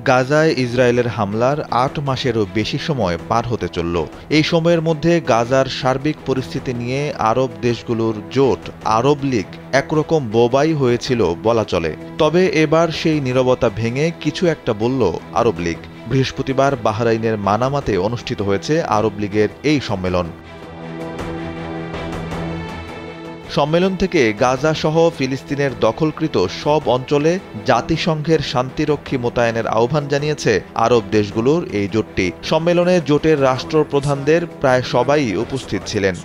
গাজায় ইসরায়েলের হামলার ৮ মাসেরও বেশি সময় পার হতে চলল। এই সময়ের মধ্যে গাজার সার্বিক পরিস্থিতি নিয়ে আরব দেশগুলোর জোট আরব লীগ একরকম বোবাই হয়েছিল বলা চলে। তবে এবার সেই নীরবতা ভেঙে কিছু একটা বলল আরব লীগ। বৃহস্পতিবার বাহরাইনের মানামাতে অনুষ্ঠিত হয়েছে আরব লীগের এই সম্মেলন। সম্মেলন থেকে গাজা সহ ফিলিস্তিনের দখলকৃত সব অঞ্চলে জাতিসংঘের শান্তিরক্ষী মোতায়েনের আহ্বান জানিয়েছে আরব দেশগুলোর এই জোটটি। সম্মেলনে জোটের রাষ্ট্রপ্রধানদের প্রায় সবাই উপস্থিত ছিলেন।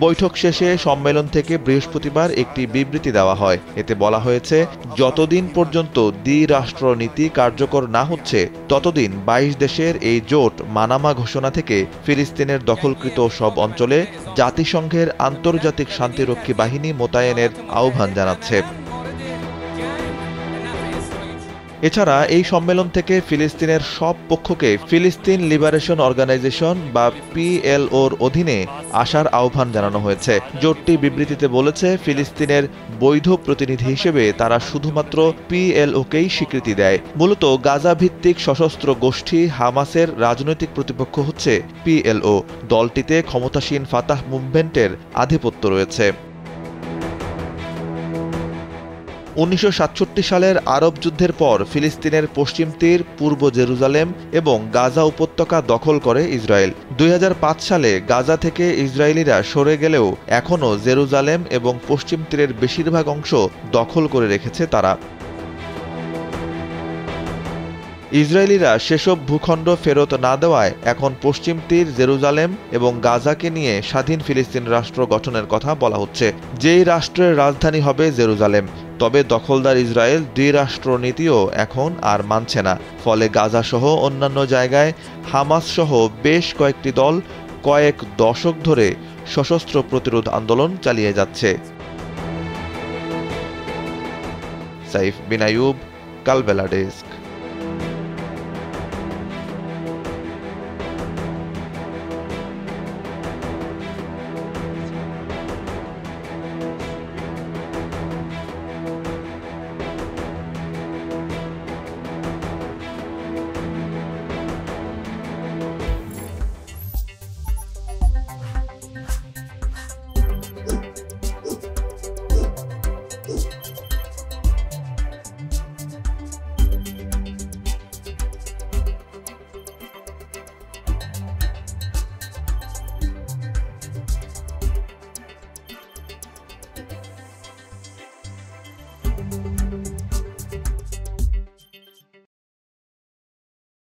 বৈঠক শেষে সম্মেলন থেকে বৃহস্পতিবার একটি বিবৃতি দেওয়া হয়। এতে বলা হয়েছে, যতদিন পর্যন্ত দ্বিরাষ্ট্রনীতি কার্যকর না হচ্ছে ততদিন ২২ দেশের এই জোট মানামা ঘোষণা থেকে ফিলিস্তিনের দখলকৃত সব অঞ্চলে জাতিসংঘের আন্তর্জাতিক শান্তিরক্ষী বাহিনী মোতায়েনের আহ্বান জানাচ্ছে। এছাড়া এই সম্মেলন থেকে ফিলিস্তিনের সব পক্ষকে ফিলিস্তিন লিবারেশন অর্গানাইজেশন বা পিএলওর অধীনে আসার আহ্বান জানানো হয়েছে। জোটটি বিবৃতিতে বলেছে, ফিলিস্তিনের বৈধ প্রতিনিধি হিসেবে তারা শুধুমাত্র পিএলওকেই স্বীকৃতি দেয়। মূলত গাজা ভিত্তিক সশস্ত্র গোষ্ঠী হামাসের রাজনৈতিক প্রতিপক্ষ হচ্ছে পিএলও। দলটিতে ক্ষমতাসীন ফাতাহ মুভমেন্টের আধিপত্য রয়েছে। ১৯৬৭ সালের আরব যুদ্ধের পর ফিলিস্তিনের পশ্চিম তীর, পূর্ব জেরুজালেম এবং গাজা উপত্যকা দখল করে ইসরায়েল। ২০০৫ সালে গাজা থেকে ইসরায়েলিরা সরে গেলেও এখনও জেরুজালেম এবং পশ্চিম তীরের বেশিরভাগ অংশ দখল করে রেখেছে তারা। ইসরায়েলিরা সেসব ভূখণ্ড ফেরত না দেওয়ায় এখন পশ্চিম তীর, জেরুজালেম এবং গাজাকে নিয়ে স্বাধীন ফিলিস্তিন রাষ্ট্র গঠনের কথা বলা হচ্ছে, যেই রাষ্ট্রের রাজধানী হবে জেরুজালেম। তবে দখলদার ইসরায়েল দ্বিরাষ্ট্রনীতিও এখন আর মানছে না। ফলে গাজা সহ অন্যান্য জায়গায় হামাস সহ বেশ কয়েকটি দল কয়েক দশক ধরে সশস্ত্র প্রতিরোধ আন্দোলন চালিয়ে যাচ্ছে। সাইফ বিন আইয়ুব, কালবেলা ডেস্ক।